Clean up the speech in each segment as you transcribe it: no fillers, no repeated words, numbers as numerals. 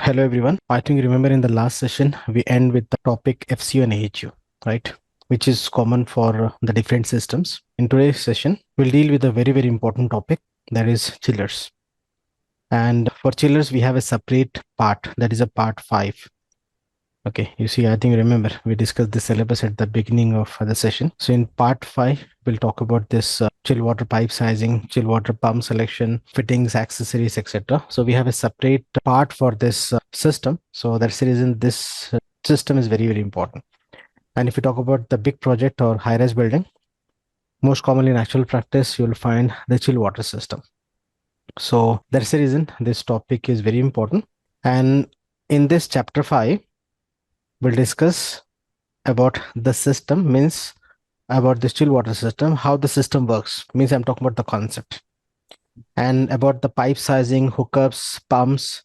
Hello everyone. I think you remember in the last session we end with the topic FCU and AHU, right? Which is common for the different systems. In today's session, we'll deal with a very important topic, that is chillers. And for chillers, we have a separate part, that is a part 5. Okay, you see, I think you remember we discussed the syllabus at the beginning of the session. So in part 5, we'll talk about this chill water pipe sizing, chill water pump selection, fittings, accessories, etc. So we have a separate part for this system. So that's the reason this system is very important. And if you talk about the big project or high-rise building, most commonly in actual practice, you'll find the chill water system. So that's the reason this topic is very important. And in this chapter 5, we'll discuss about the system, means about the chill water system, how the system works, means I'm talking about the concept, and about the pipe sizing, hookups, pumps,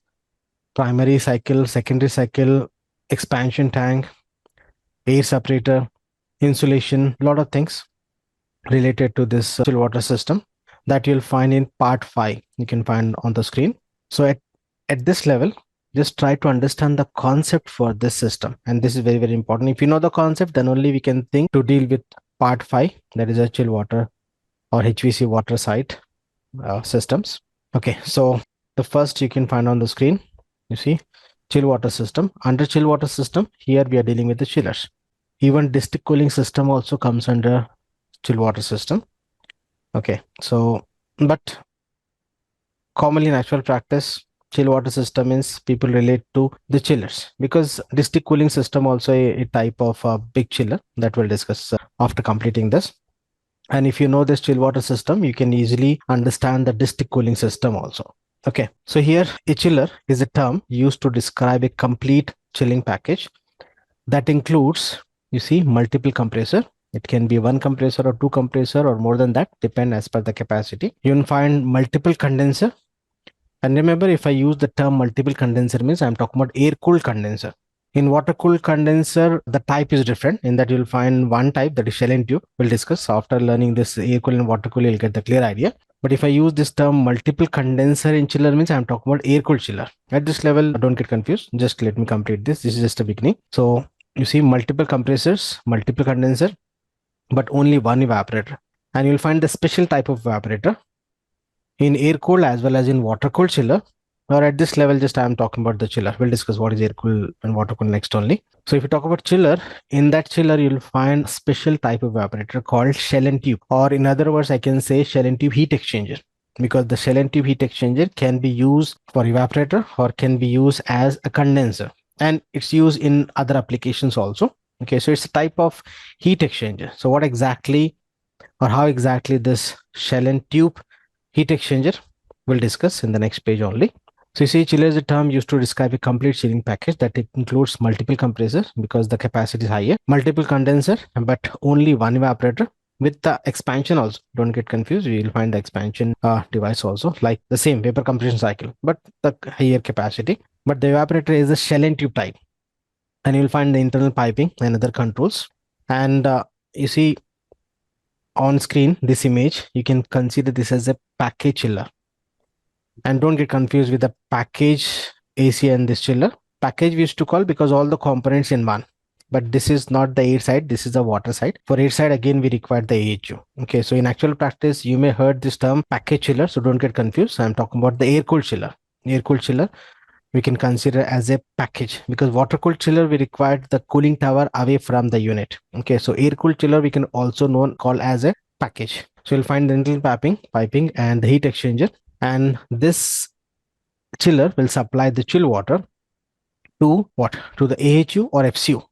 primary cycle, secondary cycle, expansion tank, air separator, insulation, a lot of things related to this chill water system that you'll find in part 5. You can find on the screen. So at this level, just try to understand the concept for this system, and this is very important. If you know the concept, then only we can think to deal with part 5, that is a chill water or HVAC water site systems. Okay, so the first you can find on the screen, you see chill water system. Under chill water system, here we are dealing with the chillers. Even district cooling system also comes under chill water system. Okay, so but commonly in actual practice, chill water system means people relate to the chillers, because district cooling system also a type of big chiller that we'll discuss after completing this. And if you know this chill water system, you can easily understand the district cooling system also. Okay, so here a chiller is a term used to describe a complete chilling package that includes, you see, multiple compressor. It can be one compressor or two compressor or more than that, depend as per the capacity. You'll find multiple condenser. And remember, if I use the term multiple condenser, means I'm talking about air-cooled condenser. In water-cooled condenser, the type is different, in that you'll find one type, that is shell and tube. We'll discuss after learning this air-cooled and water-cooled, you'll get the clear idea. But if I use this term multiple condenser in chiller, means I'm talking about air-cooled chiller. At this level, don't get confused. Just let me complete this. This is just a beginning. So you see multiple compressors, multiple condenser, but only one evaporator. And you'll find the special type of evaporator in air cooled as well as in water cooled chiller. Or at this level, just I am talking about the chiller. We'll discuss what is air cooled and water cooled next only. So if you talk about chiller, in that chiller you'll find special type of evaporator called shell and tube, or in other words I can say shell and tube heat exchanger, because the shell and tube heat exchanger can be used for evaporator or can be used as a condenser, and it's used in other applications also. Okay, so it's a type of heat exchanger. So what exactly or how exactly this shell and tube heat exchanger, we'll discuss in the next page only. So you see, chiller is a term used to describe a complete chilling package that it includes multiple compressors because the capacity is higher, multiple condenser, but only one evaporator with the expansion also. Don't get confused. You'll find the expansion device also, like the same vapor compression cycle, but the higher capacity. But the evaporator is a shell and tube type, and you'll find the internal piping and other controls. And you see, on screen this image, you can consider this as a package chiller, and don't get confused with the package AC and this chiller. Package we used to call because all the components in one, but this is not the air side, this is the water side. For air side, again we require the AHU. Okay, so in actual practice you may heard this term package chiller, so don't get confused. I'm talking about the air cooled chiller. Air cooled chiller we can consider as a package, because water cooled chiller we required the cooling tower away from the unit. Okay, so air cooled chiller we can also call as a package. So you'll find the internal piping and the heat exchanger, and this chiller will supply the chill water to what? To the AHU or FCU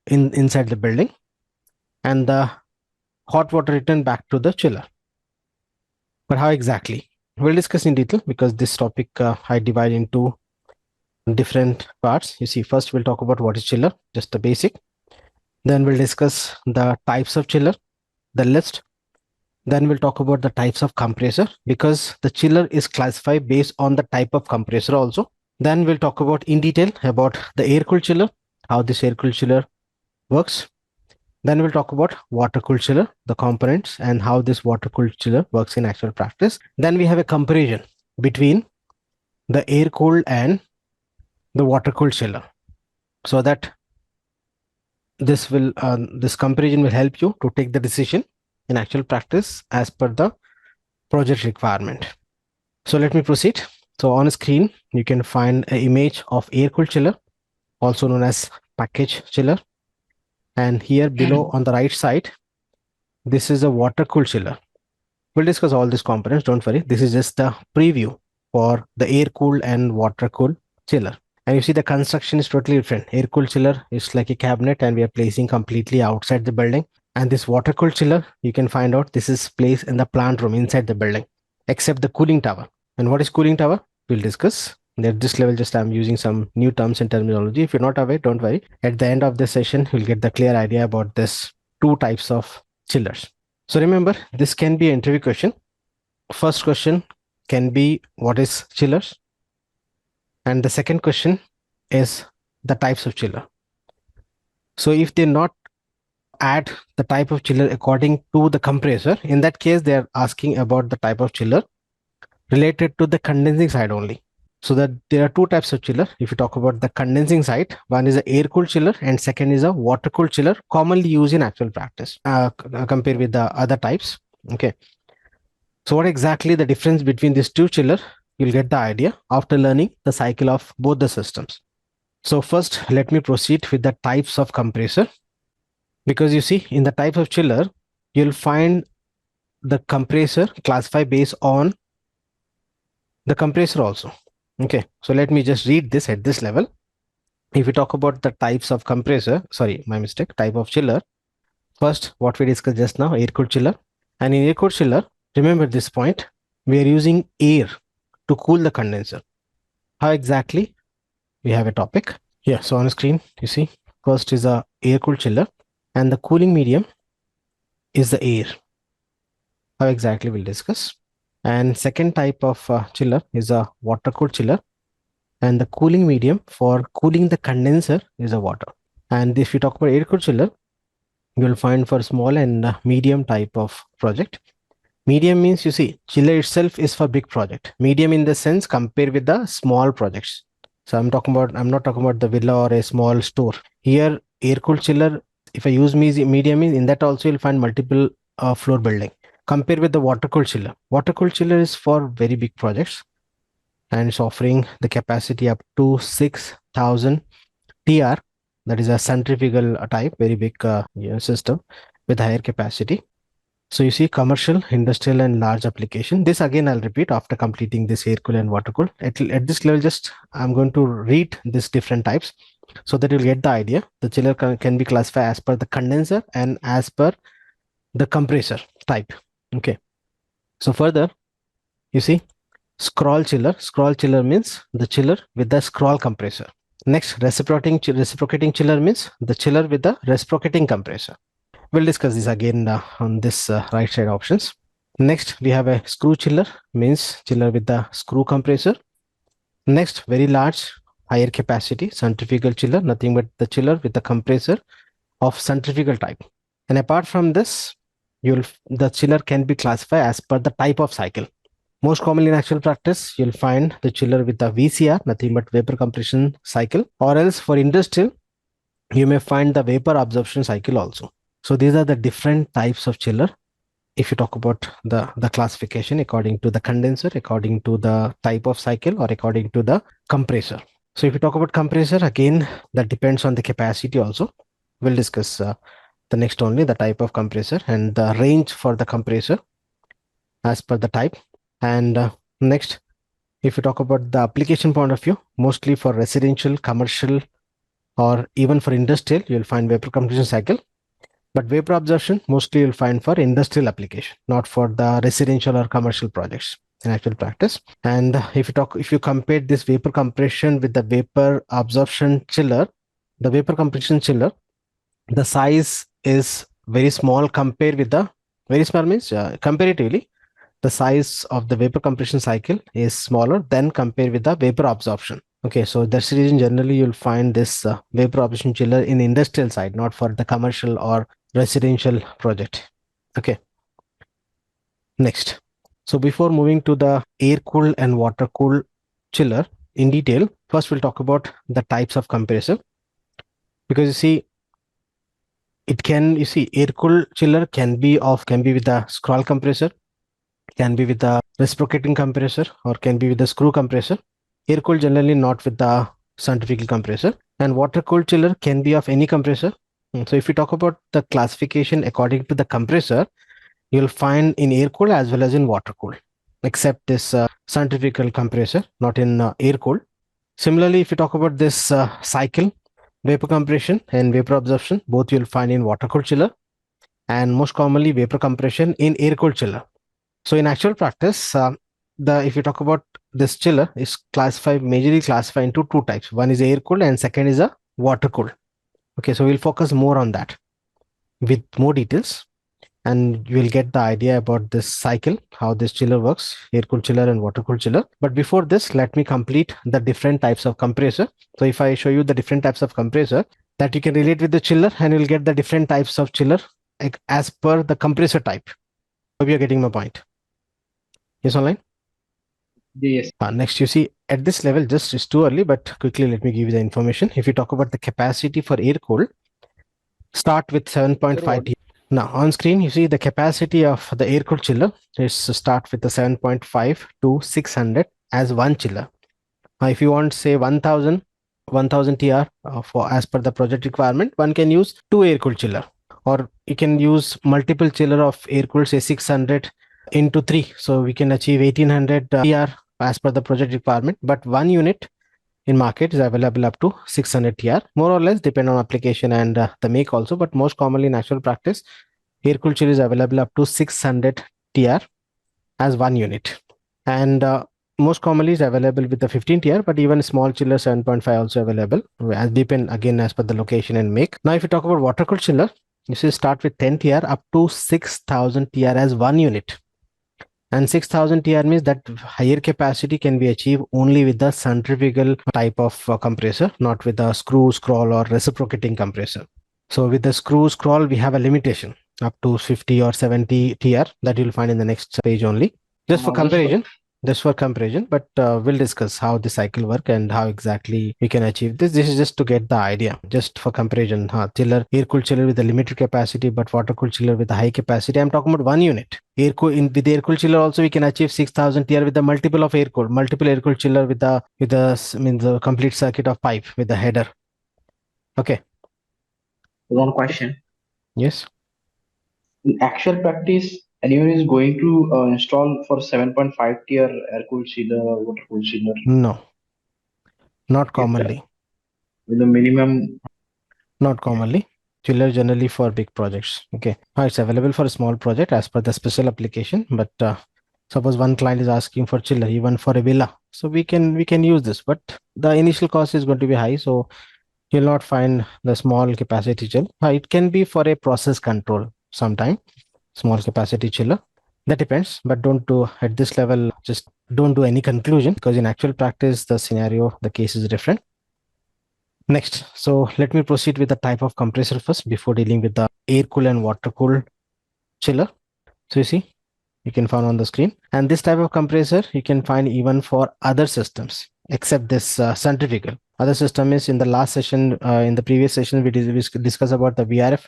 inside the building, and the hot water returned back to the chiller. But how exactly? We'll discuss in detail, because this topic I divide into different parts. You see, first we'll talk about what is chiller, just the basic. Then we'll discuss the types of chiller, the list. Then we'll talk about the types of compressor, because the chiller is classified based on the type of compressor also. Then we'll talk about in detail about the air cooled chiller, how this air cooled chiller works. Then we'll talk about water cooled chiller, the components, and how this water cooled chiller works in actual practice. Then we have a comparison between the air cooled and the water cooled chiller, so that this comparison will help you to take the decision in actual practice as per the project requirement. So let me proceed. So on screen, you can find an image of air cooled chiller, also known as package chiller. And here below on the right side, this is a water cooled chiller. We'll discuss all these components, don't worry. This is just the preview for the air cooled and water cooled chiller. And you see the construction is totally different. Air cooled chiller is like a cabinet and we are placing completely outside the building. And this water cooled chiller, you can find out this is placed in the plant room inside the building, except the cooling tower. And what is cooling tower? We'll discuss. At this level, just I'm using some new terms and terminology. If you're not aware, don't worry. At the end of this session, you'll get the clear idea about this two types of chillers. So remember, this can be an interview question. First question can be what is chillers? And the second question is the types of chiller. So if they not add the type of chiller according to the compressor, in that case, they are asking about the type of chiller related to the condensing side only. So that there are two types of chiller. If you talk about the condensing side, one is an air cooled chiller and second is a water cooled chiller, commonly used in actual practice compared with the other types. Okay. So what exactly the difference between these two chiller? You'll get the idea after learning the cycle of both the systems. So first, let me proceed with the types of compressor. Because you see, in the types of chiller, you'll find the compressor classified based on the compressor also. Okay, so let me just read this at this level. If we talk about the types of compressor, sorry, my mistake, type of chiller. First, what we discussed just now, air cooled chiller. And in air cooled chiller, remember this point, we are using air to cool the condenser. How exactly? We have a topic. Yeah, so on screen, you see, first is a air cooled chiller and the cooling medium is the air. How exactly we'll discuss. And second type of chiller is a water cooled chiller and the cooling medium for cooling the condenser is a water. And if you talk about air cooled chiller, you'll find for small and medium type of project. Medium means, you see, chiller itself is for big project. Medium in the sense compare with the small projects. So I'm not talking about the villa or a small store. Here, air cooled chiller, if I use medium, in that also you'll find multiple floor building. Compare with the water cooled chiller. Water cooled chiller is for very big projects and it's offering the capacity up to 6,000 TR. That is a centrifugal type, very big system with higher capacity. So you see commercial, industrial and large application. This again I'll repeat after completing this air cool and water cool. At this level, just I'm going to read these different types so that you'll get the idea. The chiller can be classified as per the condenser and as per the compressor type. Okay. So further, you see scroll chiller. Scroll chiller means the chiller with the scroll compressor. Next, reciprocating chiller means the chiller with the reciprocating compressor. We'll discuss this again on this right side options. Next, we have a screw chiller, means chiller with the screw compressor. Next, very large, higher capacity centrifugal chiller, nothing but the chiller with the compressor of centrifugal type. And apart from this, the chiller can be classified as per the type of cycle. Most commonly in actual practice, you'll find the chiller with the VCR, nothing but vapor compression cycle, or else for industrial, you may find the vapor absorption cycle also. So these are the different types of chiller. If you talk about the classification according to the condenser, according to the type of cycle, or according to the compressor. So if you talk about compressor, again, that depends on the capacity also. We'll discuss the next only, the type of compressor and the range for the compressor as per the type. And next, if you talk about the application point of view, mostly for residential, commercial, or even for industrial, you'll find vapor compression cycle. But vapor absorption, mostly you'll find for industrial application, not for the residential or commercial projects in actual practice. And if you compare this vapor compression with the vapor absorption chiller, the vapor compression chiller, the size is very small compared with the, very small means comparatively, the size of the vapor compression cycle is smaller than compared with the vapor absorption. Okay, so that's the reason generally you'll find this vapor absorption chiller in industrial side, not for the commercial or residential project. Okay. Next. So before moving to the air cooled and water cooled chiller in detail, First, we'll talk about the types of compressor, because you see, air cooled chiller can be with the scroll compressor, can be with the reciprocating compressor, or can be with the screw compressor. Air cooled generally not with the centrifugal compressor, and water cooled chiller can be of any compressor. So if we talk about the classification according to the compressor, you'll find in air cooled as well as in water cooled, except this centrifugal compressor, not in air cooled. Similarly, if you talk about this cycle, vapor compression and vapor absorption, both you'll find in water cooled chiller, and most commonly vapor compression in air cooled chiller. So in actual practice, if you talk about this chiller, is majorly classified into two types. One is air cooled and second is a water cooled. Okay, so we'll focus more on that with more details, and you will get the idea about this cycle, how this chiller works, air cooled chiller and water cooled chiller. But before this, let me complete the different types of compressor. So if I show you the different types of compressor, that you can relate with the chiller, and you'll get the different types of chiller as per the compressor type. Hope you're getting my point. Yes, online? Yes. Next, you see at this level, just it's too early, but quickly let me give you the information. If you talk about the capacity for air cooled, start with 7.5 T. Now on screen, you see the capacity of the air cooled chiller is to start with the 7.5 to 600 as one chiller. Now, if you want say 1000 TR for as per the project requirement, one can use two air cooled chiller, or you can use multiple chiller of air cooled, say 600 into 3, so we can achieve 1800 TR as per the project requirement. But one unit in market is available up to 600 TR, more or less depend on application and the make also, but most commonly in actual practice, air cooled chiller is available up to 600 TR as one unit, and most commonly is available with the 15 TR, but even small chiller 7.5 also available, as depend again as per the location and make. Now if you talk about water cooled chiller, you see start with 10 TR up to 6000 TR as one unit. And 6000 TR means that higher capacity can be achieved only with the centrifugal type of compressor, not with the screw, scroll, or reciprocating compressor. So with the screw, scroll, we have a limitation up to 50 or 70 TR that you'll find in the next page only. Just for comparison, but we'll discuss how the cycle work and how exactly we can achieve this. This is just to get the idea, just for comparison. Chiller, air cooled chiller with a limited capacity, but water cooled chiller with a high capacity. I'm talking about one unit. With air cooled chiller also we can achieve 6000 TR with the multiple air cooled chiller with the complete circuit of pipe with the header. Okay. One question. Yes. In actual practice, anyone is going to install for 7.5 tier air cooled chiller or water cooled chiller? No, not commonly. With the minimum. Not commonly. Chiller generally for big projects. Okay. It's available for a small project as per the special application, but suppose one client is asking for chiller even for a villa, so we can use this, but the initial cost is going to be high, so you'll not find the small capacity chiller. It can be for a process control sometime, small capacity chiller. That depends, but don't do at this level, just don't do any conclusion, because in actual practice, the case is different. Next, so let me proceed with the type of compressor first before dealing with the air cooled and water cooled chiller. So you see, you can find on the screen, and this type of compressor you can find even for other systems except this centrifugal. Other system is in the last session, in the previous session, we discussed about the VRF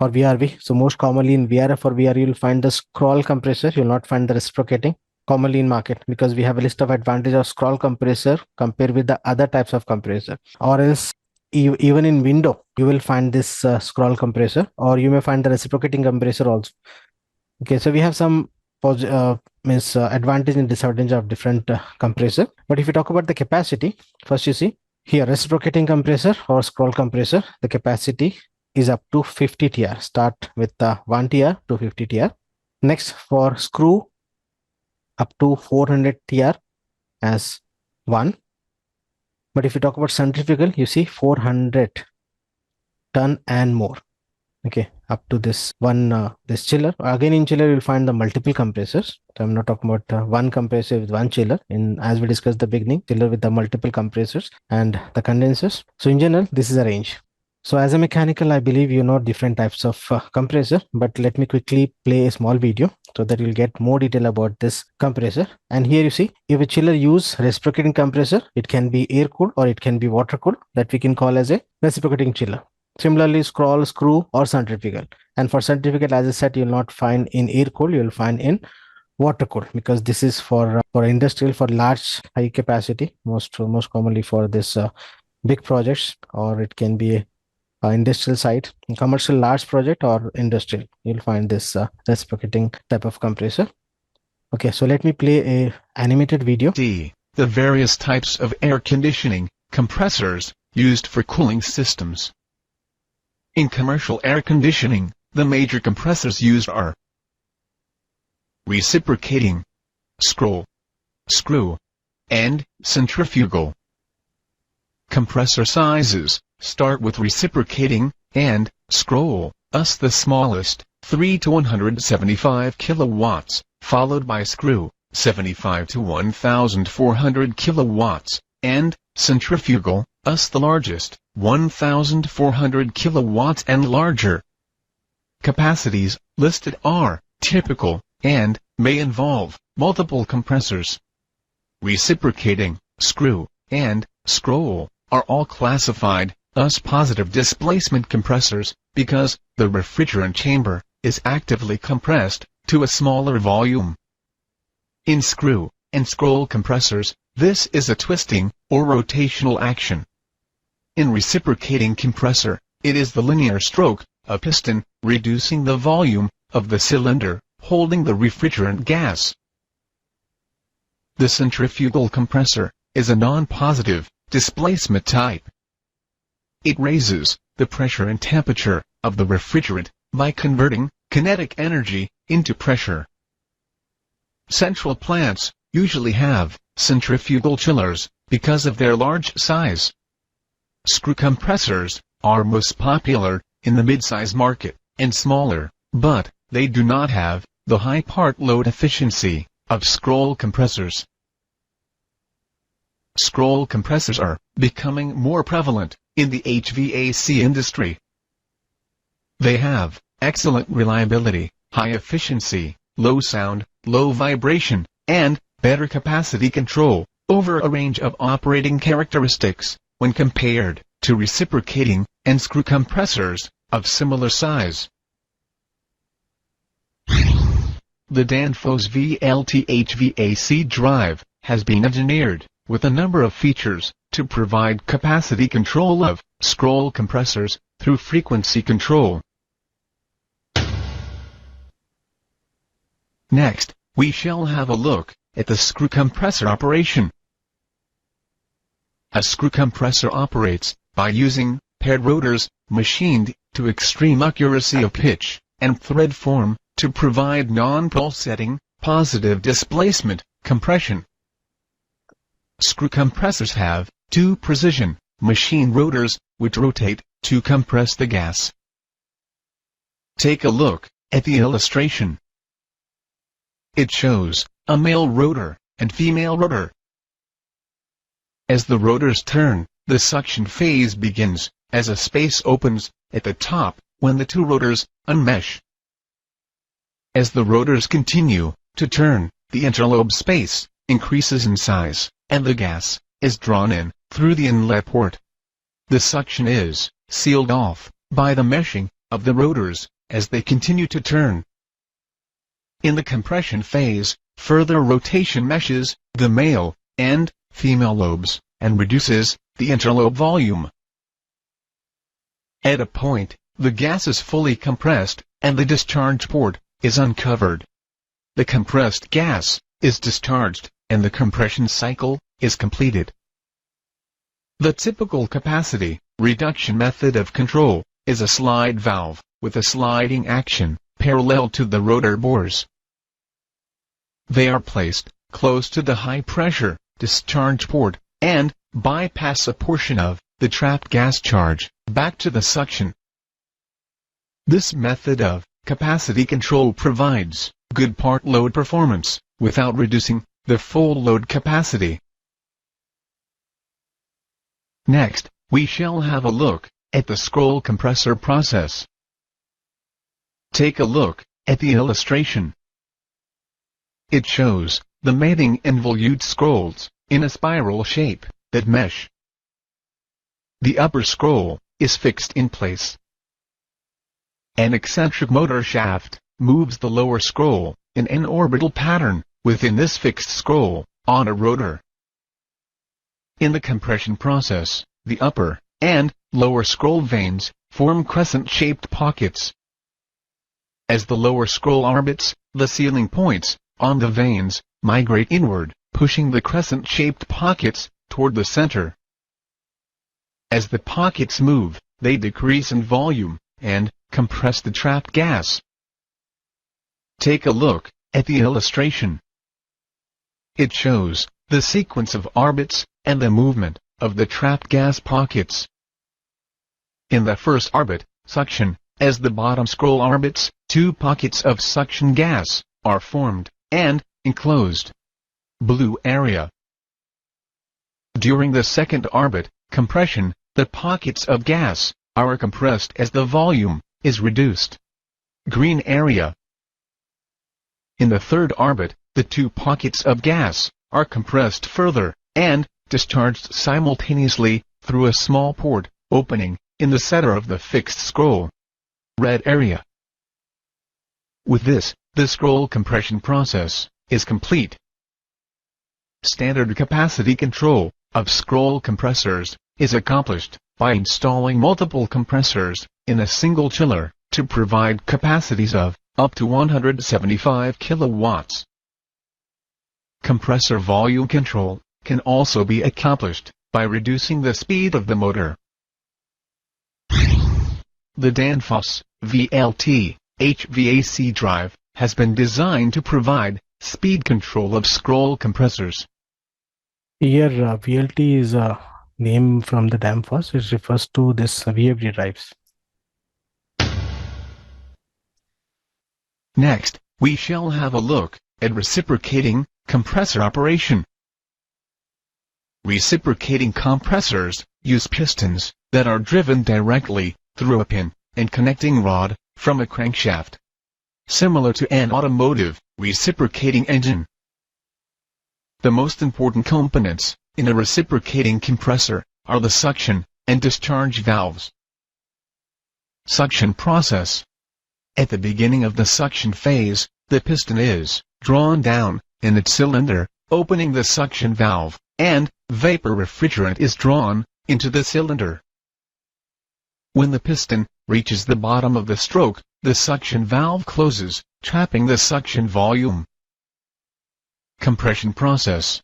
or VRV. So most commonly in VRF or VRV, you'll find the scroll compressor. You'll not find the reciprocating commonly in market, because we have a list of advantage of scroll compressor compared with the other types of compressor. Or else even in window, you will find this scroll compressor, or you may find the reciprocating compressor also. Okay, so we have some advantage and disadvantage of different compressor. But if you talk about the capacity, first you see here reciprocating compressor or scroll compressor, the capacity is up to 50 TR. Start with 1 TR to 50 TR. Next, for screw, up to 400 TR as 1. But if you talk about centrifugal, you see 400 ton and more. Okay, up to this one, this chiller. Again, in chiller, you'll find the multiple compressors. So I'm not talking about one compressor with one chiller. As we discussed the beginning, chiller with the multiple compressors and the condensers. So in general, this is a range. So as a mechanical, I believe you know different types of compressor, but let me quickly play a small video so that you'll get more detail about this compressor. And here you see, if a chiller use reciprocating compressor, it can be air cooled or it can be water cooled, that we can call as a reciprocating chiller. Similarly, scroll, screw, or centrifugal. And for centrifugal, as I said, you'll not find in air cooled, you'll find in water cooled, because this is for industrial, for large high capacity, most commonly for this big projects, or it can be industrial site, commercial large project, or industrial. You'll find this reciprocating type of compressor. Okay, so let me play a animated video. D. The various types of air conditioning compressors used for cooling systems. In commercial air conditioning, the major compressors used are reciprocating, scroll, screw, and centrifugal. Compressor sizes start with reciprocating and scroll, thus the smallest, 3 to 175 kilowatts, followed by screw, 75 to 1,400 kilowatts, and centrifugal, thus the largest, 1,400 kilowatts and larger. Capacities listed are typical and may involve multiple compressors. Reciprocating, screw, and scroll are all classified as positive displacement compressors because the refrigerant chamber is actively compressed to a smaller volume. In screw and scroll compressors, this is a twisting or rotational action. In reciprocating compressor, it is the linear stroke of piston reducing the volume of the cylinder holding the refrigerant gas. The centrifugal compressor is a non-positive displacement type. It raises the pressure and temperature of the refrigerant by converting kinetic energy into pressure. Central plants usually have centrifugal chillers because of their large size. Screw compressors are most popular in the mid-size market and smaller, but they do not have the high part load efficiency of scroll compressors. Scroll compressors are becoming more prevalent in the HVAC industry. They have excellent reliability, high efficiency, low sound, low vibration, and better capacity control over a range of operating characteristics when compared to reciprocating and screw compressors of similar size. The Danfoss VLT HVAC drive has been engineered with a number of features to provide capacity control of scroll compressors through frequency control. Next, we shall have a look at the screw compressor operation. A screw compressor operates by using paired rotors machined to extreme accuracy of pitch and thread form to provide non-pulsating, positive displacement compression. Screw compressors have two precision machine rotors which rotate to compress the gas. Take a look at the illustration. It shows a male rotor and female rotor. As the rotors turn, the suction phase begins as a space opens at the top when the two rotors unmesh. As the rotors continue to turn, the interlobe space increases in size, and the gas is drawn in through the inlet port. The suction is sealed off by the meshing of the rotors as they continue to turn. In the compression phase, further rotation meshes the male and female lobes and reduces the interlobe volume. At a point, the gas is fully compressed and the discharge port is uncovered. The compressed gas is discharged and the compression cycle is completed. The typical capacity reduction method of control is a slide valve with a sliding action parallel to the rotor bores. They are placed close to the high-pressure discharge port and bypass a portion of the trapped gas charge back to the suction. This method of capacity control provides good part load performance without reducing the full load capacity. Next, we shall have a look at the scroll compressor process. Take a look at the illustration. It shows the mating and volute scrolls in a spiral shape that mesh. The upper scroll is fixed in place. An eccentric motor shaft moves the lower scroll in an orbital pattern within this fixed scroll on a rotor. In the compression process, the upper and lower scroll vanes form crescent-shaped pockets. As the lower scroll orbits, the sealing points on the vanes migrate inward, pushing the crescent-shaped pockets toward the center. As the pockets move, they decrease in volume and compress the trapped gas. Take a look at the illustration. It shows the sequence of orbits and the movement of the trapped gas pockets. In the first orbit, suction, as the bottom scroll orbits, two pockets of suction gas are formed and enclosed. Blue area. During the second orbit, compression, the pockets of gas are compressed as the volume is reduced. Green area. In the third orbit, the two pockets of gas are compressed further and discharged simultaneously through a small port opening in the center of the fixed scroll. Red area. With this, the scroll compression process is complete. Standard capacity control of scroll compressors is accomplished by installing multiple compressors in a single chiller to provide capacities of up to 175 kilowatts. Compressor volume control can also be accomplished by reducing the speed of the motor. The Danfoss VLT HVAC drive has been designed to provide speed control of scroll compressors. Here, VLT is a name from the Danfoss. It refers to this VFD drives. Next, we shall have a look at reciprocating compressor operation. Reciprocating compressors use pistons that are driven directly through a pin and connecting rod from a crankshaft, similar to an automotive reciprocating engine. The most important components in a reciprocating compressor are the suction and discharge valves. Suction process. At the beginning of the suction phase, the piston is drawn down in its cylinder, opening the suction valve, and vapor refrigerant is drawn into the cylinder. When the piston reaches the bottom of the stroke, the suction valve closes, trapping the suction volume. Compression process.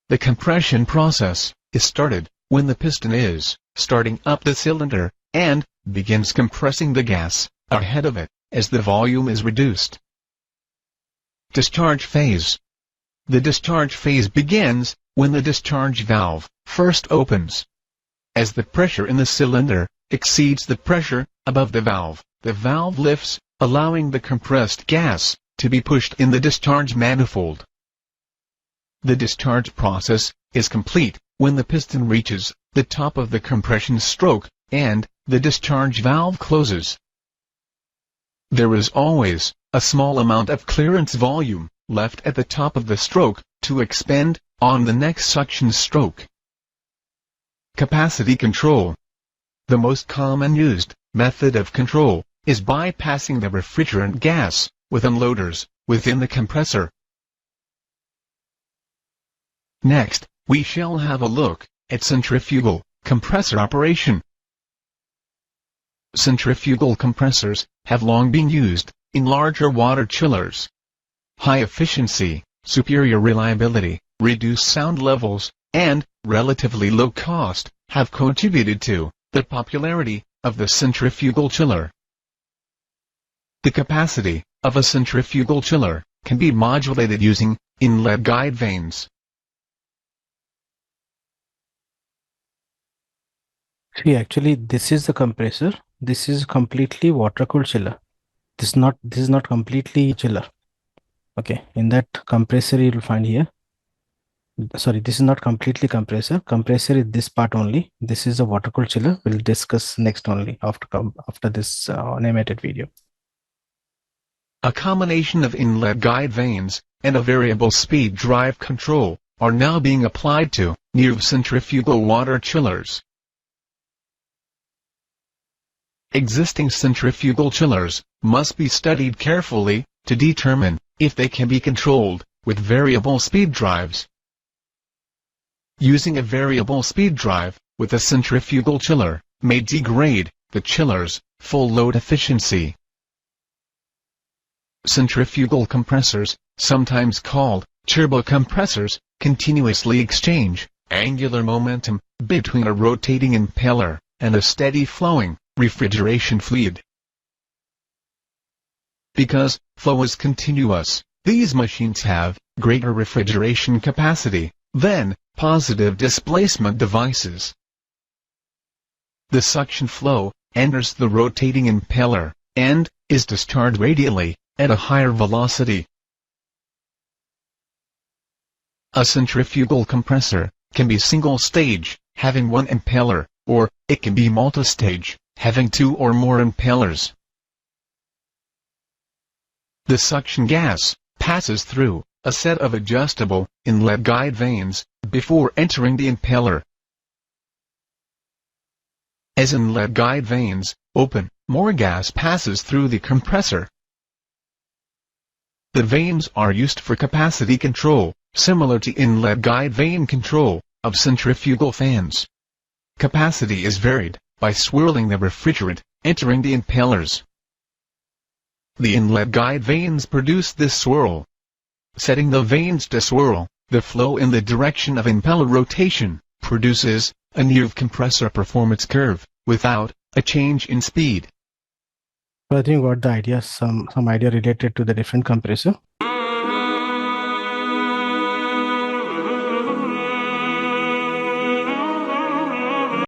The compression process is started when the piston is starting up the cylinder and begins compressing the gas ahead of it as the volume is reduced. Discharge phase. The discharge phase begins when the discharge valve first opens. As the pressure in the cylinder exceeds the pressure above the valve lifts, allowing the compressed gas to be pushed in the discharge manifold. The discharge process is complete when the piston reaches the top of the compression stroke and the discharge valve closes. There is always a small amount of clearance volume left at the top of the stroke to expend on the next suction stroke. Capacity control. The most common used method of control is bypassing the refrigerant gas with unloaders within the compressor. Next, we shall have a look at centrifugal compressor operation. Centrifugal compressors have long been used in larger water chillers. High efficiency, superior reliability, reduced sound levels, and relatively low cost have contributed to the popularity of the centrifugal chiller. The capacity of a centrifugal chiller can be modulated using inlet guide vanes. See, actually, this is the compressor. This is completely water-cooled chiller. This is not completely chiller. Okay, in that compressor you will find here sorry, this is not completely compressor. Compressor is this part only. This is a water cooled chiller. We'll discuss next only after this animated video. A combination of inlet guide vanes and a variable speed drive control are now being applied to new centrifugal water chillers. Existing centrifugal chillers must be studied carefully to determine if they can be controlled with variable speed drives. Using a variable speed drive with a centrifugal chiller may degrade the chiller's full load efficiency. Centrifugal compressors, sometimes called turbo compressors, continuously exchange angular momentum between a rotating impeller and a steady flowing refrigeration fluid. Because flow is continuous, these machines have greater refrigeration capacity than positive displacement devices. The suction flow enters the rotating impeller and is discharged radially at a higher velocity. A centrifugal compressor can be single-stage, having one impeller, or it can be multi-stage, having two or more impellers. The suction gas passes through a set of adjustable inlet guide vanes before entering the impeller. As inlet guide vanes open, more gas passes through the compressor. The vanes are used for capacity control, similar to inlet guide vane control of centrifugal fans. Capacity is varied by swirling the refrigerant entering the impellers. The inlet guide vanes produce this swirl. Setting the vanes to swirl, the flow in the direction of impeller rotation produces a near compressor performance curve without a change in speed. So I think you got the idea, some idea related to the different compressor.